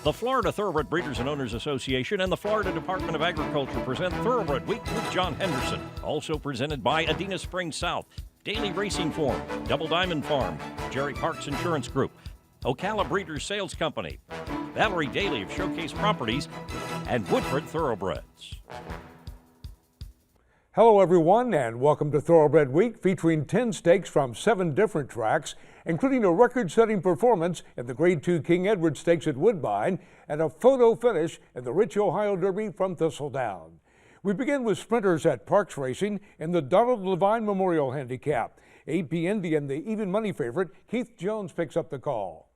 The Florida Thoroughbred Breeders and Owners Association and the Florida Department of Agriculture present Thoroughbred Week with John Henderson. Also presented by Adena Springs South, Daily Racing Form, Double Diamond Farm, Jerry Parks Insurance Group, Ocala Breeders Sales Company, Valerie Daly of Showcase Properties, and Woodford Thoroughbreds. Hello everyone, and welcome to Thoroughbred Week, featuring 10 stakes from 7 different tracks, including a record-setting performance in the Grade 2 King Edward Stakes at Woodbine and a photo finish in the Rich Ohio Derby from Thistledown. We begin with sprinters at Parks Racing in the Donald Levine Memorial Handicap. AP Indian, the even money favorite, Keith Jones picks up the call.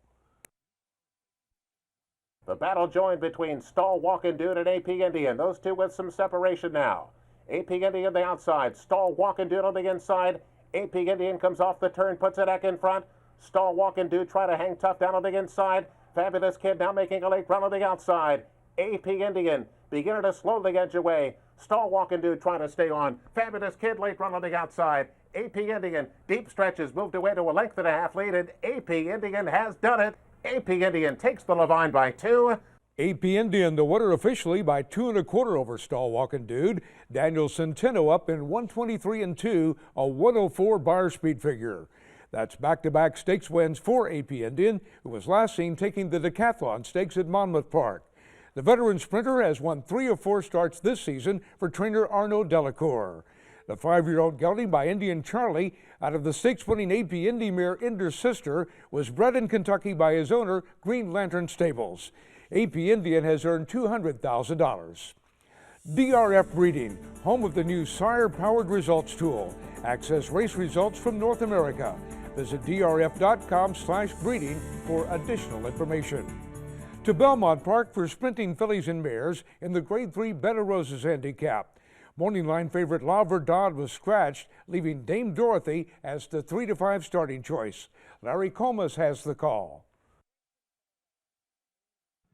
The battle joined between Stall Walkin' Dude and AP Indian. Those two with some separation now. AP Indian on the outside. Stall Walkin' Dude on the inside. AP Indian comes off the turn, puts it back in front. Stall Walkin' Dude try to hang tough down on the inside. Fabulous Kid now making a late run on the outside. AP Indian beginning to slowly edge away. Stall Walkin' Dude trying to stay on. Fabulous Kid late run on the outside. AP Indian deep stretches moved away to a length and a half lead, and AP Indian has done it. AP Indian takes the Levine by 2. AP Indian, the winner officially by 2 1/4 over Stall Walkin' Dude. Daniel Centeno up in 123 and 2, a 104 bar speed figure. That's back-to-back stakes wins for AP Indian, who was last seen taking the Decathlon Stakes at Monmouth Park. The veteran sprinter has won 3 of 4 starts this season for trainer Arnaud Delacour. The 5-year-old gelding by Indian Charlie out of the stakes-winning AP Indy mare Inder's Sister was bred in Kentucky by his owner, Green Lantern Stables. AP Indian has earned $200,000. DRF Breeding, home of the new sire-powered results tool. Access race results from North America. Visit drf.com/breeding for additional information. To Belmont Park for sprinting fillies and mares in the Grade 3 Bed of Roses Handicap. Morning line favorite La Verdad was scratched, leaving Dame Dorothy as the 3 to 5 starting choice. Larry Comas has the call.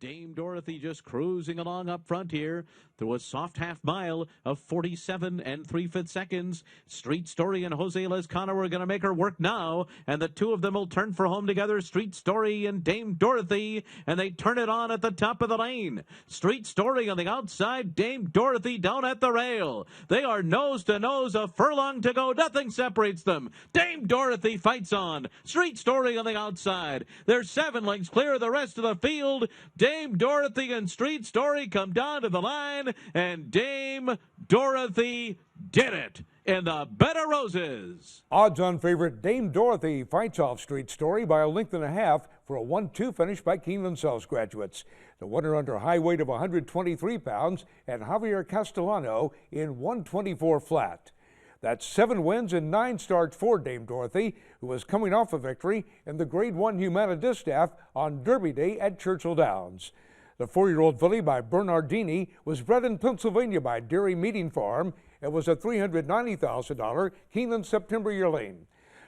Dame Dorothy just cruising along up front here through a soft half mile of 47 3/5 seconds. Street Story and Jose Lezcano are going to make her work now, and the two of them will turn for home together, Street Story and Dame Dorothy, and they turn it on at the top of the lane. Street Story on the outside, Dame Dorothy down at the rail. They are nose to nose, a furlong to go. Nothing separates them. Dame Dorothy fights on. Street Story on the outside. They're 7 lengths clear of the rest of the field. Dame Dorothy and Street Story come down to the line, and Dame Dorothy did it in the Bed of Roses. Odds-on favorite Dame Dorothy fights off Street Story by a length and a half for a 1-2 finish by Keeneland Sells graduates. The winner under high weight of 123 pounds and Javier Castellano in 124 flat. That's 7 wins and 9 starts for Dame Dorothy, who was coming off a victory in the Grade 1 Humana Distaff on Derby Day at Churchill Downs. The 4-year-old filly by Bernardini was bred in Pennsylvania by Dairy Meeting Farm and was a $390,000 Keeneland September yearling.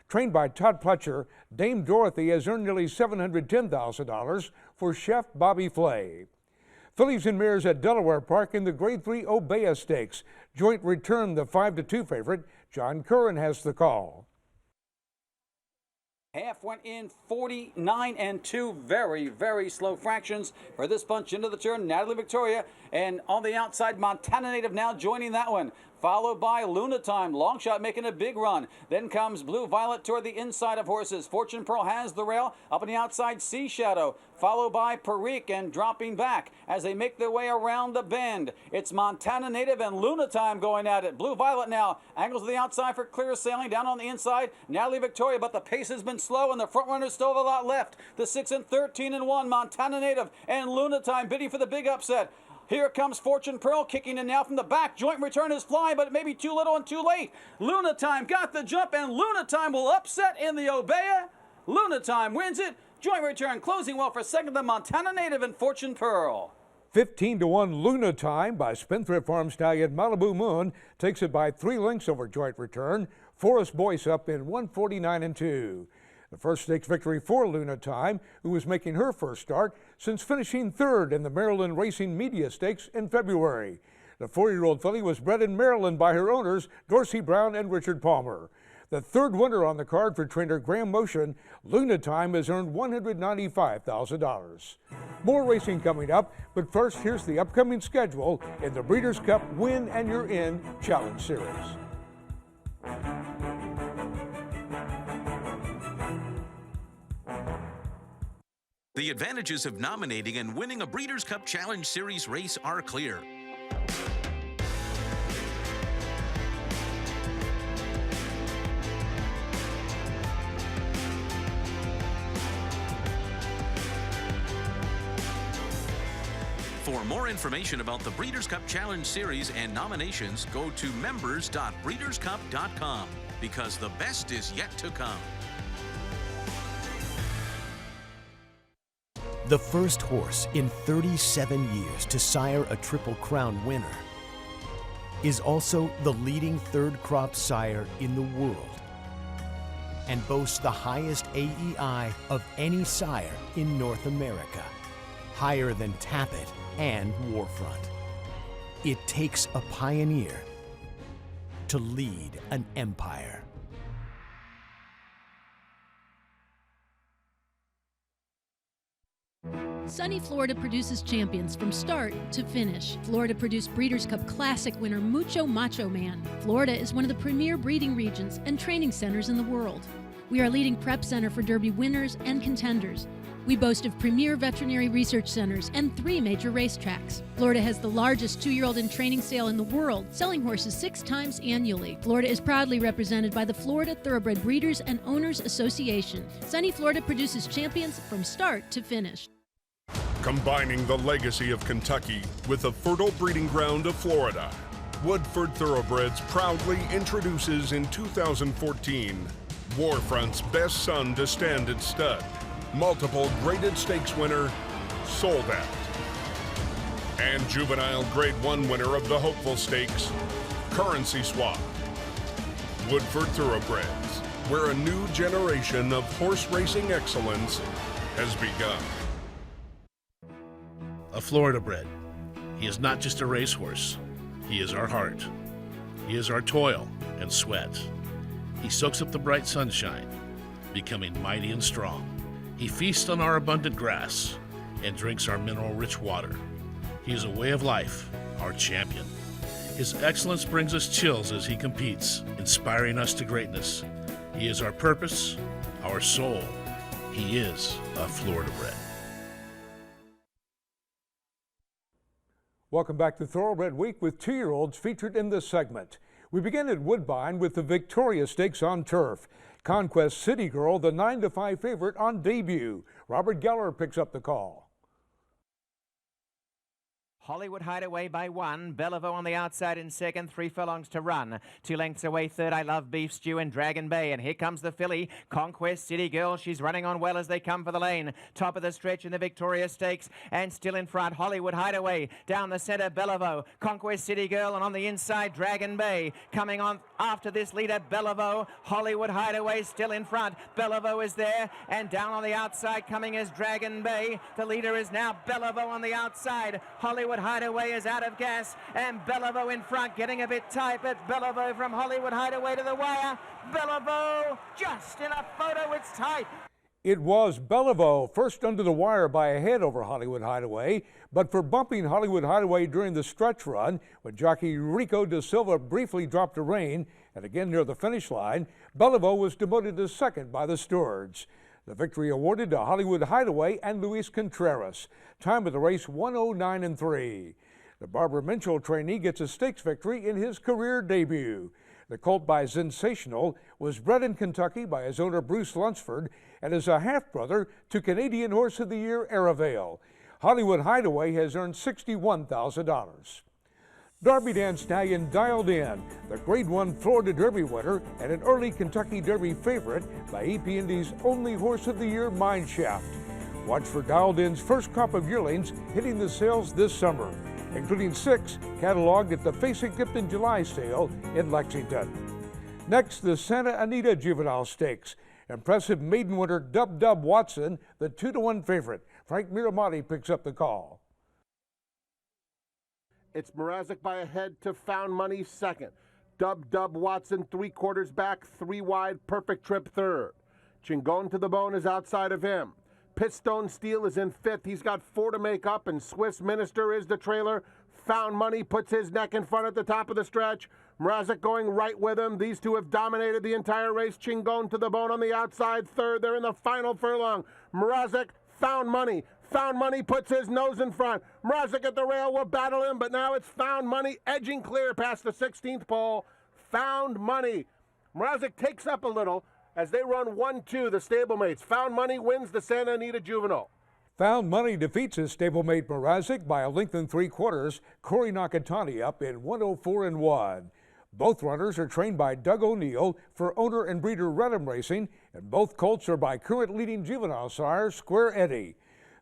Trained by Todd Pletcher, Dame Dorothy has earned nearly $710,000 for Chef Bobby Flay. Fillies and mares at Delaware Park in the Grade 3 Obeah Stakes. Joint Return, the 5-2 favorite. John Curran has the call. Half went in 49 and 2. Very, very slow fractions for this bunch into the turn. Natalie Victoria, and on the outside, Montana Native now joining that one. Followed by Luna Time, long shot making a big run. Then comes Blue Violet toward the inside of horses. Fortune Pearl has the rail. Up on the outside, Sea Shadow. Followed by Perique and dropping back as they make their way around the bend. It's Montana Native and Luna Time going at it. Blue Violet now angles to the outside for clear sailing. Down on the inside, Natalie Victoria, but the pace has been slow and the front runners still have a lot left. The 6 and 13 and 1, Montana Native and Luna Time bidding for the big upset. Here comes Fortune Pearl kicking in now from the back. Joint Return is flying, but it may be too little and too late. Luna Time got the jump, and Luna Time will upset in the Obeah. Luna Time wins it. Joint Return closing well for second, the Montana Native and Fortune Pearl. 15-1 Luna Time by Spendthrift Farm stallion Malibu Moon takes it by 3 lengths over Joint Return. Forrest Boyce up in 149 and 2. The first stakes victory for Luna Time, who was making her first start since finishing 3rd in the Maryland Racing Media Stakes in February. The 4-year-old filly was bred in Maryland by her owners, Dorsey Brown and Richard Palmer. The third winner on the card for trainer Graham Motion, Luna Time, has earned $195,000. More racing coming up, but first here's the upcoming schedule in the Breeders' Cup Win and You're In Challenge Series. The advantages of nominating and winning a Breeders' Cup Challenge Series race are clear. For more information about the Breeders' Cup Challenge Series and nominations, go to members.breederscup.com, because the best is yet to come. The first horse in 37 years to sire a Triple Crown winner is also the leading third crop sire in the world and boasts the highest AEI of any sire in North America, higher than Tappet and Warfront. It takes a pioneer to lead an empire. Sunny Florida produces champions from start to finish. Florida produced Breeders' Cup Classic winner Mucho Macho Man. Florida is one of the premier breeding regions and training centers in the world. We are a leading prep center for Derby winners and contenders. We boast of premier veterinary research centers and 3 major racetracks. Florida has the largest 2-year-old in training sale in the world, selling horses 6 times annually. Florida is proudly represented by the Florida Thoroughbred Breeders and Owners Association. Sunny Florida produces champions from start to finish. Combining the legacy of Kentucky with the fertile breeding ground of Florida, Woodford Thoroughbreds proudly introduces in 2014 Warfront's best son to stand at stud, multiple graded stakes winner, Sold Out, and juvenile Grade 1 winner of the Hopeful Stakes, Currency Swap. Woodford Thoroughbreds, where a new generation of horse racing excellence has begun. A Florida bred. He is not just a racehorse. He is our heart. He is our toil and sweat. He soaks up the bright sunshine, becoming mighty and strong. He feasts on our abundant grass and drinks our mineral-rich water. He is a way of life, our champion. His excellence brings us chills as he competes, inspiring us to greatness. He is our purpose, our soul. He is a Florida bred. Welcome back to Thoroughbred Week with 2-year-olds featured in this segment. We begin at Woodbine with the Victoria Stakes on turf. Conquest City Girl, the 9-5 favorite on debut. Robert Geller picks up the call. Hollywood Hideaway by 1. Bellevue on the outside in second, 3 furlongs to run. 2 lengths away third, I Love Beef Stew and Dragon Bay. And here comes the filly, Conquest City Girl. She's running on well as they come for the lane. Top of the stretch in the Victoria Stakes. And still in front, Hollywood Hideaway. Down the center, Bellevue. Conquest City Girl. And on the inside, Dragon Bay. Coming on after this leader, Bellevue. Hollywood Hideaway still in front. Bellevue is there. And down on the outside coming is Dragon Bay. The leader is now Bellevue on the outside. Hollywood Hideaway is out of gas, and Bellevue in front, getting a bit tight, but Bellevue from Hollywood Hideaway to the wire. Bellevue just in a photo, it's tight. It was Bellevue first under the wire by a head over Hollywood Hideaway, but for bumping Hollywood Hideaway during the stretch run, when jockey Rico da Silva briefly dropped the rein, and again near the finish line, Bellevue was demoted to second by the stewards. The victory awarded to Hollywood Hideaway and Luis Contreras. Time of the race, 1:09.3. The Barbara Minchell trainee gets a stakes victory in his career debut. The colt by Sensational was bred in Kentucky by his owner Bruce Lunsford and is a half-brother to Canadian Horse of the Year Aravale. Hollywood Hideaway has earned $61,000. Derby Dan Stallion Dialed In, the Grade 1 Florida Derby winner and an early Kentucky Derby favorite by EP Indy's only Horse of the Year Mineshaft. Watch for Dialed In's first crop of yearlings hitting the sales this summer, including 6 cataloged at the Facing Tipton July sale in Lexington. Next, the Santa Anita Juvenile Stakes. Impressive maiden winner Dub Dub Watson, the 2-1 favorite. Frank Miramati picks up the call. It's Mrazek by a head to Found Money second. Dub Watson 3/4 back, 3 wide, perfect trip third. Chingon to the Bone is outside of him. Pitstone Steel is in 5th. He's got 4 to make up, and Swiss Minister is the trailer. Found Money puts his neck in front at the top of the stretch. Mrazek going right with him. These two have dominated the entire race. Chingon to the Bone on the outside third. They're in the final furlong. Mrazek, Found Money. Found Money puts his nose in front. Mrazek at the rail will battle him, but now it's Found Money edging clear past the 16th pole. Found Money. Mrazek takes up a little as they run 1-2, the stablemates. Found Money wins the Santa Anita Juvenile. Found Money defeats his stablemate Mrazek by a length and 3/4. Corey Nakatani up in 104-1. Both runners are trained by Doug O'Neill for owner and breeder Redham Racing, and both colts are by current leading juvenile sire Square Eddie.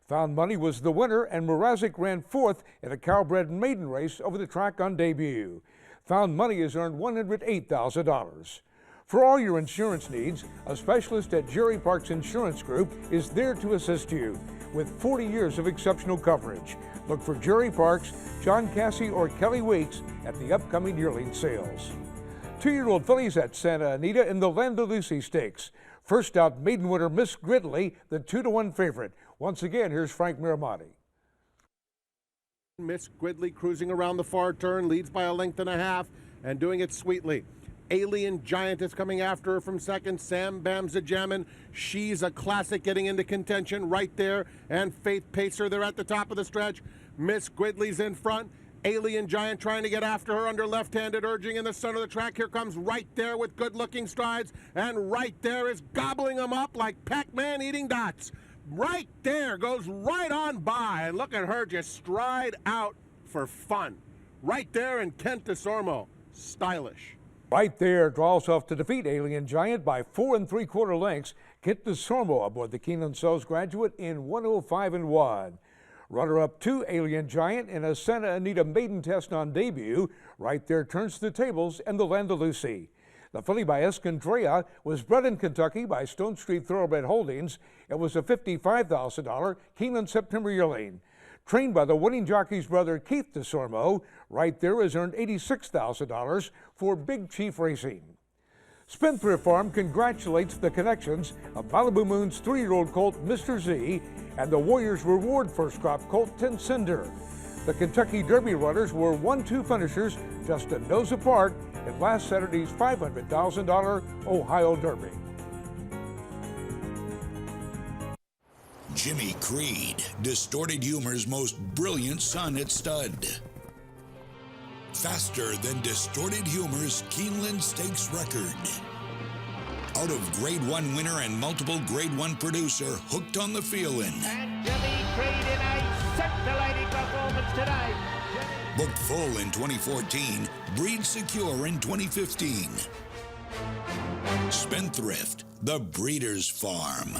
Found Money was the winner, and Mrazek ran 4th in a Thoroughbred maiden race over the track on debut. Found Money has earned $108,000. For all your insurance needs, a specialist at Jerry Parks Insurance Group is there to assist you with 40 years of exceptional coverage. Look for Jerry Parks, John Cassie, or Kelly Weeks at the upcoming yearling sales. 2-year-old fillies at Santa Anita in the Landa Lucy Stakes. First out, maiden winner Miss Gridley, the 2-1 favorite. Once again, here's Frank Miramati. Miss Gridley cruising around the far turn, leads by a length and a half, and doing it sweetly. Alien Giant is coming after her from second. Sam Bam's a jammin'. She's a classic getting into contention right there. And Faith Pacer, they're at the top of the stretch. Miss Gridley's in front. Alien Giant trying to get after her under left-handed urging in the center of the track. Here comes Right There with good-looking strides. And Right There is gobbling them up like Pac-Man eating dots. Right There goes right on by. And look at her just stride out for fun. Right There and Kent DeSormo. Stylish. Right There draws off to defeat Alien Giant by 4 3/4 lengths. Kent DeSormo aboard the Keeneland Sells Graduate in 105-1. Runner-up 2, Alien Giant, in a Santa Anita maiden test on debut. Right There turns the tables in the Landa Lucy. The filly by Escondrea was bred in Kentucky by Stone Street Thoroughbred Holdings. It was a $55,000 Keeneland September yearling. Trained by the winning jockey's brother Keith DeSormo, Right There has earned $86,000 for Big Chief Racing. Spendthrift Farm congratulates the connections of Malibu Moon's 3-year-old colt Mr. Z and the Warriors Reward first crop colt Cinder. The Kentucky Derby runners were 1-2 finishers just a nose apart in last Saturday's $500,000 Ohio Derby. Jimmy Creed, distorted humor's most brilliant son at stud. Faster than distorted humor's Keeneland Stakes record. Out of Grade 1 winner and multiple Grade 1 producer, hooked on the feeling. And Jimmy Creed in a scintillating performance today. Booked full in 2014, breed secure in 2015. Spendthrift, the breeder's farm.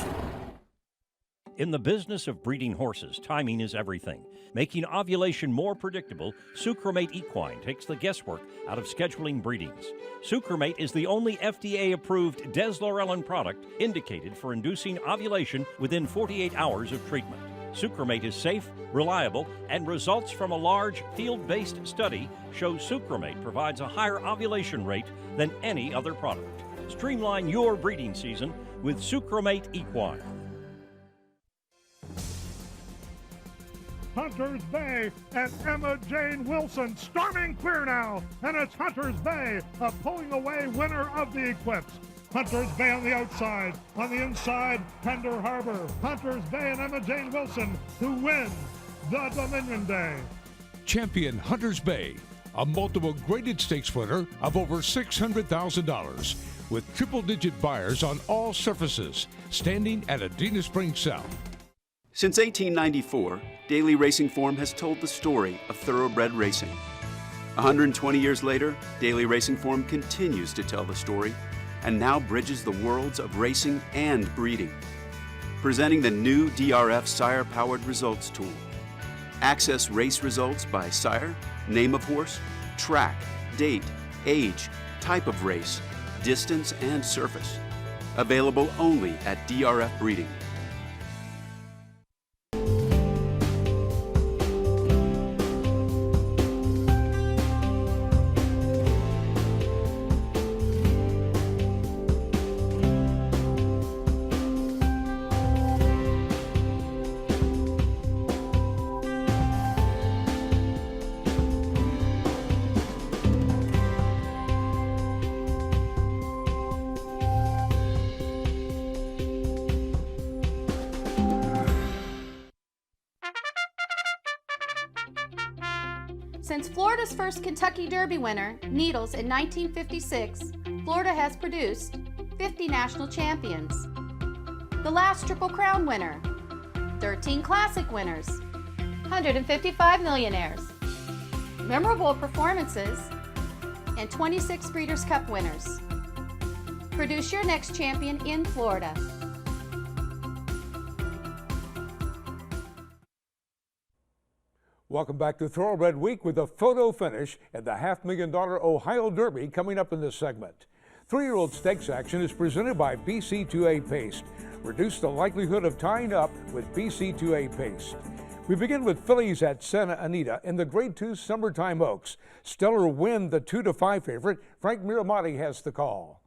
In the business of breeding horses, timing is everything. Making ovulation more predictable, Sucromate Equine takes the guesswork out of scheduling breedings. Sucromate is the only FDA-approved deslorelin product indicated for inducing ovulation within 48 hours of treatment. Sucromate is safe, reliable, and results from a large field-based study show Sucromate provides a higher ovulation rate than any other product. Streamline your breeding season with Sucromate Equine. Hunter's Bay and Emma Jane Wilson storming clear now, and it's Hunter's Bay, a pulling away winner of the Eclipse. Hunter's Bay on the outside, on the inside, Tender Harbor. Hunter's Bay and Emma Jane Wilson who win the Dominion Day. Champion Hunter's Bay, a multiple graded stakes winner of over $600,000 with triple-digit buyers on all surfaces, standing at Adena Springs South. Since 1894, Daily Racing Form has told the story of thoroughbred racing. 120 years later, Daily Racing Form continues to tell the story and now bridges the worlds of racing and breeding. Presenting the new DRF Sire-powered results tool. Access race results by sire, name of horse, track, date, age, type of race, distance, and surface. Available only at DRF Breeding. Since Florida's first Kentucky Derby winner, Needles, in 1956, Florida has produced 50 national champions, the last Triple Crown winner, 13 Classic winners, 155 millionaires, memorable performances, and 26 Breeders' Cup winners. Produce your next champion in Florida. Welcome back to Thoroughbred Week with a photo finish at the $500,000 Ohio Derby coming up in this segment. 3-year-old stakes action is presented by BC2A Paste. Reduce the likelihood of tying up with BC2A Paste. We begin with fillies at Santa Anita in the Grade 2 Summertime Oaks. Stellar Wind, the 2-5 favorite. Frank Miramati has the call.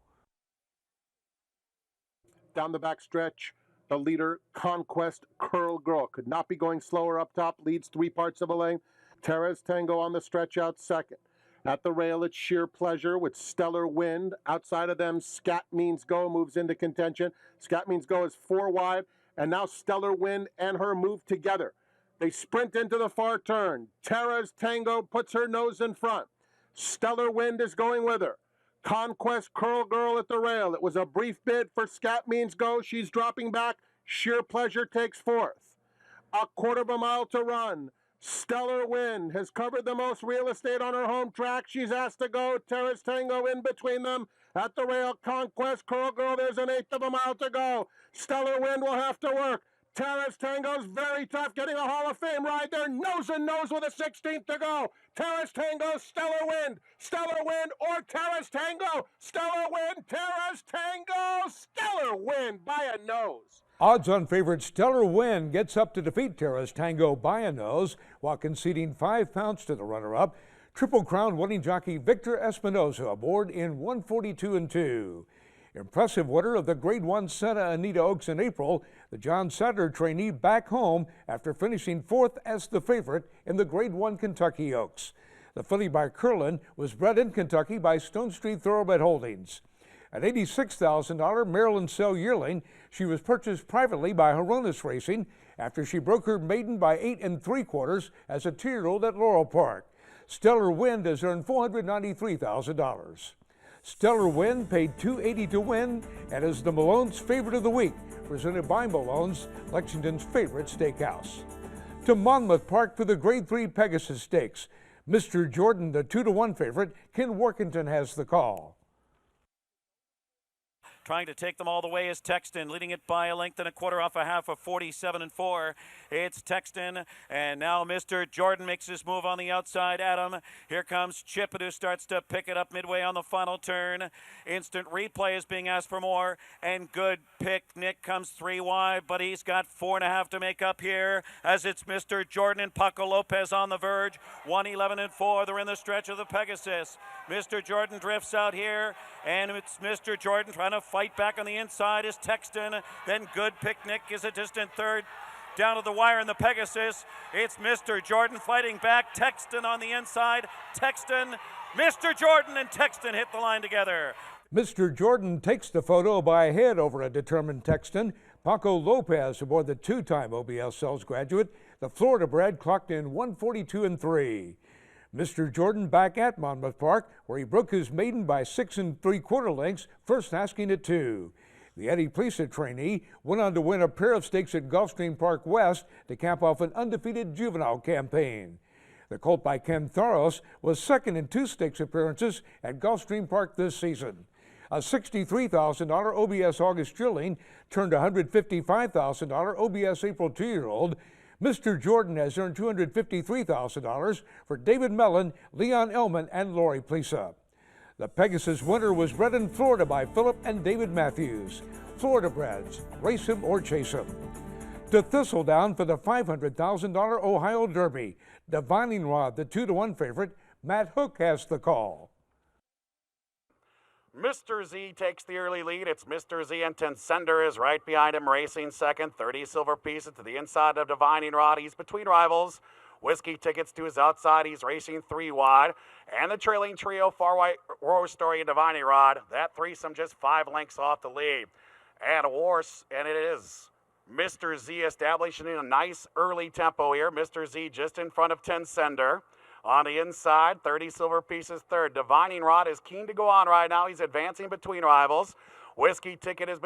Down the back stretch, the leader, Conquest Curl Girl, could not be going slower up top, leads 3 parts of a length. Terra's Tango on the stretch out second. At the rail, it's Sheer Pleasure with Stellar Wind. Outside of them, Scat Means Go moves into contention. Scat Means Go is 4 wide, and now Stellar Wind and her move together. They sprint into the far turn. Terra's Tango puts her nose in front. Stellar Wind is going with her. Conquest Curl Girl at the rail. It was a brief bid for Scat Means Go. She's dropping back. Sheer Pleasure takes fourth. A quarter of a mile to run. Stellar Wind has covered the most real estate on her home track. She's asked to go. Terrace Tango in between them. At the rail, Conquest Curl Girl. There's an 1/8 of a mile to go. Stellar Wind will have to work. Terrace Tango's very tough, getting a Hall of Fame ride there, nose and nose with a 16th to go. Terrace Tango, Stellar Wind, or Terrace Tango, Stellar Wind, Terrace Tango, Stellar Wind by a nose. Odds-on favorite Stellar Wind gets up to defeat Terrace Tango by a nose while conceding 5 pounds to the runner-up. Triple Crown winning jockey Victor Espinoza aboard in 142-2. Impressive winner of the Grade 1 Santa Anita Oaks in April, the John Sadler trainee back home after finishing 4th as the favorite in the Grade 1 Kentucky Oaks. The filly by Curlin was bred in Kentucky by Stone Street Thoroughbred Holdings. An $86,000 Maryland Sale yearling, she was purchased privately by Horonis Racing after she broke her maiden by 8 3/4 as a 2-year-old at Laurel Park. Stellar Wind has earned $493,000. Stellar Wind paid $280 to win and is the Malone's favorite of the week, presented by Malone's, Lexington's favorite steakhouse. To Monmouth Park for the Grade 3 Pegasus Stakes. Mr. Jordan, the 2-1 favorite. Ken Workington has the call. Trying to take them all the way is Texton, leading it by 1.25 off a half of 47-4. It's Texton, and now Mr. Jordan makes his move on the outside. Adam, here comes Chipit, who starts to pick it up midway on the final turn. Instant replay is being asked for more, and Good Pick Nick comes 3 wide, but he's got 4.5 to make up here, as it's Mr. Jordan and Paco Lopez on the verge. 1:11-4, they're in the stretch of the Pegasus. Mr. Jordan drifts out here, and it's Mr. Jordan trying to fight back on the inside is Texton. Then Good Picnic is a distant third. Down to the wire in the Pegasus. It's Mr. Jordan fighting back. Texton on the inside. Texton, Mr. Jordan and Texton hit the line together. Mr. Jordan takes the photo by a head over a determined Texton. Paco Lopez aboard the 2-time OBS Cells graduate. The Florida bred clocked in 142-3. Mr. Jordan back at Monmouth Park, where he broke his maiden by 6 3/4 lengths, first asking at 2. The Eddie Plesa trainee went on to win a pair of stakes at Gulfstream Park West to cap off an undefeated juvenile campaign. The colt by Ken Tharos was second in 2 stakes appearances at Gulfstream Park this season. A $63,000 OBS August yearling turned $155,000 OBS April 2-year-old. Mr. Jordan has earned $253,000 for David Mellon, Leon Ellman, and Lori Plesa. The Pegasus winner was bred in Florida by Philip and David Matthews. Florida breds, race him or chase him. To Thistledown for the $500,000 Ohio Derby. Divining Rod, the 2-1 favorite. Matt Hook has the call. Mr. Z takes the early lead. It's Mr. Z, and Tensender is right behind him, racing second. 30 silver pieces to the inside of Divining Rod. He's between rivals. Whiskey Tickets to his outside. He's racing 3 wide. And the trailing trio, Far White War Story and Divining Rod. That threesome just 5 lengths off the lead. And it is Mr. Z establishing a nice early tempo here. Mr. Z just in front of Tensender. On the inside, 30 silver pieces third. Divining Rod is keen to go on right now. He's advancing between rivals. Whiskey Ticket is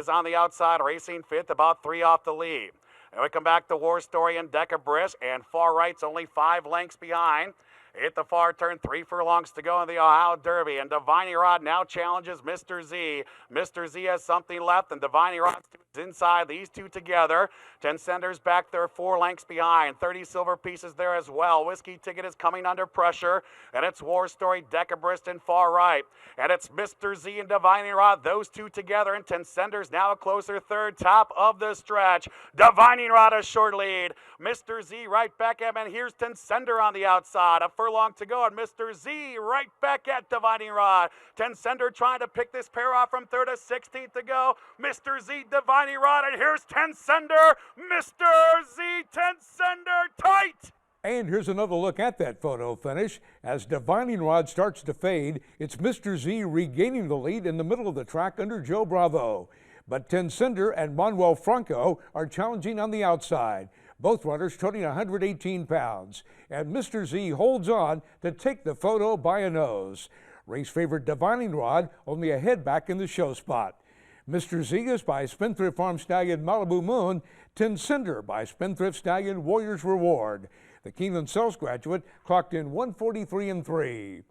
on the outside, racing fifth, about 3 off the lead. And we come back to War Story and Decabris, and far right's only 5 lengths behind. Hit the far turn, 3 furlongs to go in the Ohio Derby, and Divining Rod now challenges Mr. Z. Mr. Z has something left, and Divining Rod's inside. These two together. 10 Centers back there, 4 lengths behind. 30 silver pieces there as well. Whiskey Ticket is coming under pressure, and it's War Story, Decabris, and far right. And it's Mr. Z and Divining Rod, those two together, and 10 Centers now a closer third, top of the stretch. Divining Rod a short lead. Mr. Z right back at him, and here's 10 Center on the outside. A furlong to go, and Mr. Z right back at Divining Rod. 10 Center trying to pick this pair off from third to 16th to go. Mr. Z, Divining Rod, and here's 10 Center. Mr. Z, 10 Center, tight. And here's another look at that photo finish. As Divining Rod starts to fade, it's Mr. Z regaining the lead in the middle of the track under Joe Bravo. But 10 Cinder and Manuel Franco are challenging on the outside. Both runners toting 118 pounds. And Mr. Z holds on to take the photo by a nose. Race favorite Divining Rod only a head back in the show spot. Mr. Z is by Spendthrift Farm Stallion Malibu Moon. 10 Cinder by Spendthrift Stallion Warrior's Reward. The Keeneland Sales graduate clocked in 143 3.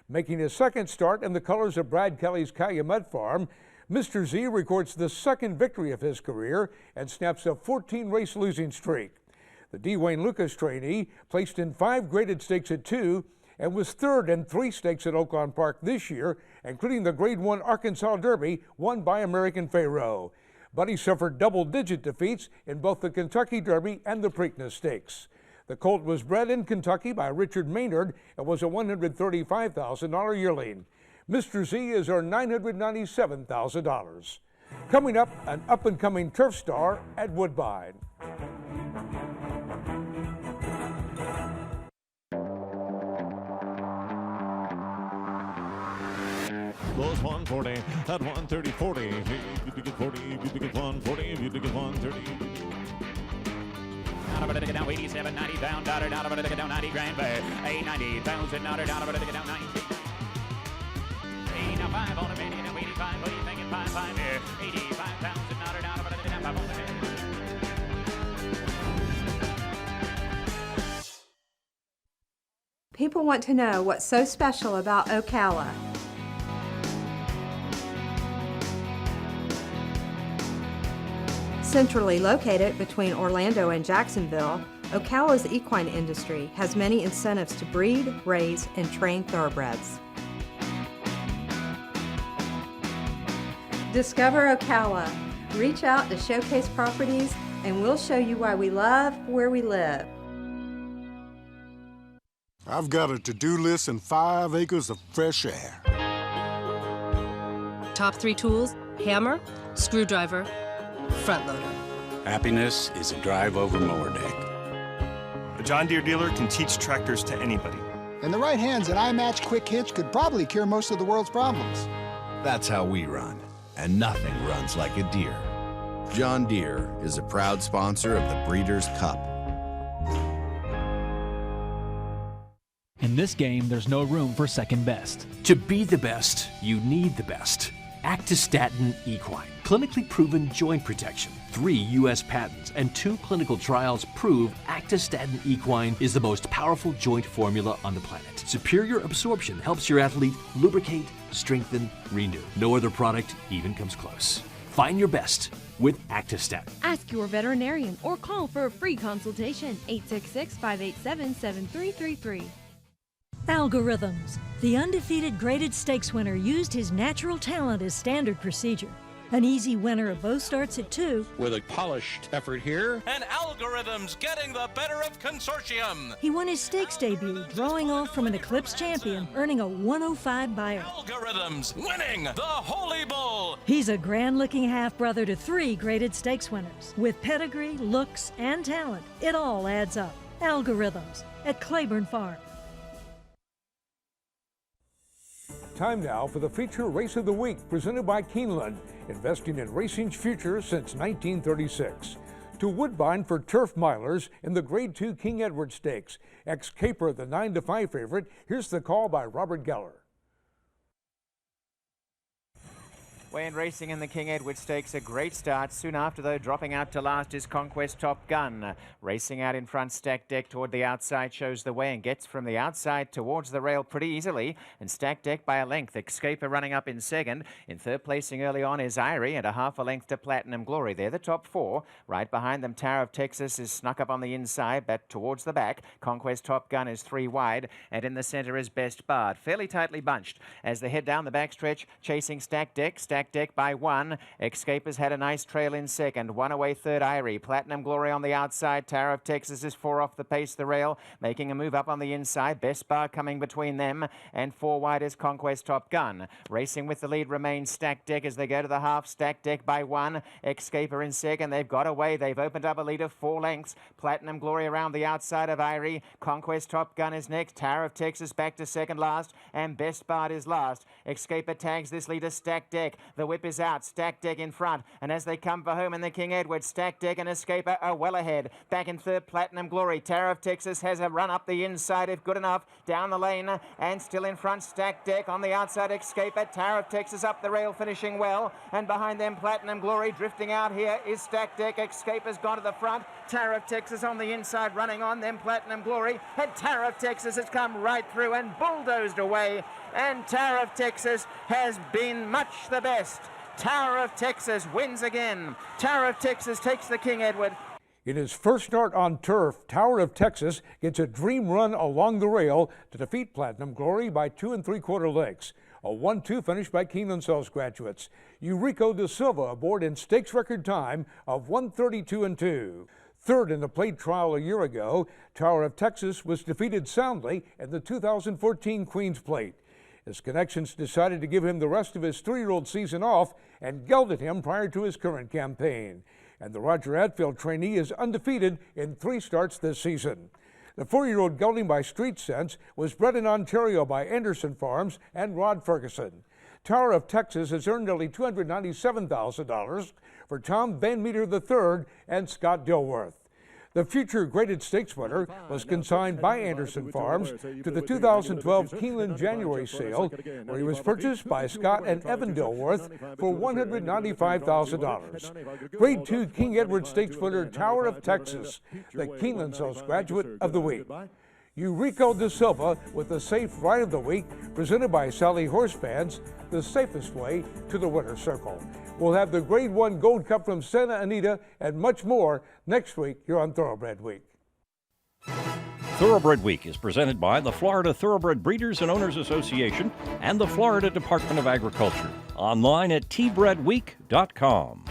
Making his second start in the colors of Brad Kelly's Calumet Farm, Mr. Z records the second victory of his career and snaps a 14-race losing streak. The D. Wayne Lucas trainee placed in 5 graded stakes at 2 and was third in 3 stakes at Oaklawn Park this year, including the Grade 1 Arkansas Derby won by American Pharaoh. But he suffered double-digit defeats in both the Kentucky Derby and the Preakness Stakes. The colt was bred in Kentucky by Richard Maynard and was a $135,000 yearling. Mr. Z is earned $997,000. Coming up, an up-and-coming turf star at Woodbine. Goes 140 at 130, 40. If you get 40, if you get 140, if you get 130. Down over the down 87, 90 pound, down over the down 90 grand bay. 890 pounds and down over the down 90. 85 on a minute, 85, what do you thinking? 5 here. 85 pounds and down over the down 5 on the minute. People want to know what's so special about Ocala. Centrally located between Orlando and Jacksonville, Ocala's equine industry has many incentives to breed, raise, and train thoroughbreds. Discover Ocala. Reach out to Showcase Properties and we'll show you why we love where we live. I've got a to-do list and 5 acres of fresh air. Top 3 tools: hammer, screwdriver, front loader. Happiness is a drive-over mower deck. A John Deere dealer can teach tractors to anybody. In the right hands, an iMatch Quick Hitch could probably cure most of the world's problems. That's how we run, and nothing runs like a Deere. John Deere is a proud sponsor of the Breeders' Cup. In this game, there's no room for second best. To be the best, you need the best. Actistatin Equine. Clinically proven joint protection. 3 U.S. patents and 2 clinical trials prove Actistatin Equine is the most powerful joint formula on the planet. Superior absorption helps your athlete lubricate, strengthen, renew. No other product even comes close. Find your best with Actistatin. Ask your veterinarian or call for a free consultation. 866-587-7333. Algorithms. The undefeated graded stakes winner used his natural talent as standard procedure. An easy winner of both starts at 2. With a polished effort here. And Algorithms getting the better of Consortium. He won his stakes debut, drawing off from an Eclipse champion, earning a 105 buyer. Algorithms winning the Holy Bull. He's a grand-looking half-brother to 3 graded stakes winners. With pedigree, looks, and talent, it all adds up. Algorithms at Claiborne Farm. Time now for the feature race of the week presented by Keeneland, investing in racing's future since 1936. to Woodbine for turf milers in the Grade 2 King Edward Stakes. Ex-Caper, the 9-5 favorite. Here's the call by Robert Geller. Way in racing in the King Edward Stakes, a great start. Soon after, though, dropping out to last is Conquest Top Gun. Racing out in front, Stack Deck toward the outside shows the way and gets from the outside towards the rail pretty easily. And Stack Deck by a length. Escaper running up in second. In third placing early on is Irie and a half a length to Platinum Glory. They're the top four. Right behind them, Tower of Texas is snuck up on the inside, but towards the back. Conquest Top Gun is 3 wide. And in the center is Best Bard. Fairly tightly bunched as they head down the backstretch, chasing Stack Deck. Stack Deck by 1. Escapers had a nice trail in second. 1 away third, Irie. Platinum Glory on the outside. Tower of Texas is 4 off the pace, the rail, making a move up on the inside. Best Bar coming between them, and 4 wide is Conquest Top Gun. Racing with the lead remains Stack Deck as they go to the half. Stack Deck by 1. Escaper in second. They've got away. They've opened up a lead of 4 lengths. Platinum Glory around the outside of Irie. Conquest Top Gun is next. Tower of Texas back to second last, and Best Bard is last. Escaper tags this leader, Stack Deck. The whip is out. Stack Deck in front, and as they come for home in the King Edward, Stack Deck and Escaper are well ahead. Back in third, Platinum Glory. Tower of Texas has a run up the inside if good enough. Down the lane, and still in front, Stack Deck. On the outside, Escaper. Tower of Texas up the rail, finishing well, and behind them, Platinum Glory. Drifting out here is Stack Deck. Escaper's gone to the front. Tower of Texas on the inside, running on them, Platinum Glory, and Tower of Texas has come right through and bulldozed away, and Tower of Texas has been much the best. Tower of Texas wins again. Tower of Texas takes the King Edward. In his first start on turf, Tower of Texas gets a dream run along the rail to defeat Platinum Glory by 2 3/4 lengths. A 1-2 finish by Keeneland Sells graduates. Eurico da Silva aboard in stakes record time of 1:32 Third in the plate trial a year ago, Tower of Texas was defeated soundly in the 2014 Queen's Plate. His connections decided to give him the rest of his 3-year-old season off and gelded him prior to his current campaign. And the Roger Adfield trainee is undefeated in 3 starts this season. The 4-year-old gelding by Street Sense was bred in Ontario by Anderson Farms and Rod Ferguson. Tower of Texas has earned nearly $297,000 for Tom Van Meter III and Scott Dilworth. The future graded stakes winner was consigned by Anderson Farms to the 2012 Keeneland January sale, where he was purchased by Scott and Evan Dilworth for $195,000. Grade 2 King Edward Stakes winner Tower of Texas, the Keeneland Sells Graduate of the Week. Eurico da Silva with the Safe Ride of the Week, presented by Sally Horse Fans, the safest way to the winner's circle. We'll have the Grade 1 Gold Cup from Santa Anita and much more next week here on Thoroughbred Week. Thoroughbred Week is presented by the Florida Thoroughbred Breeders and Owners Association and the Florida Department of Agriculture. Online at tbredweek.com.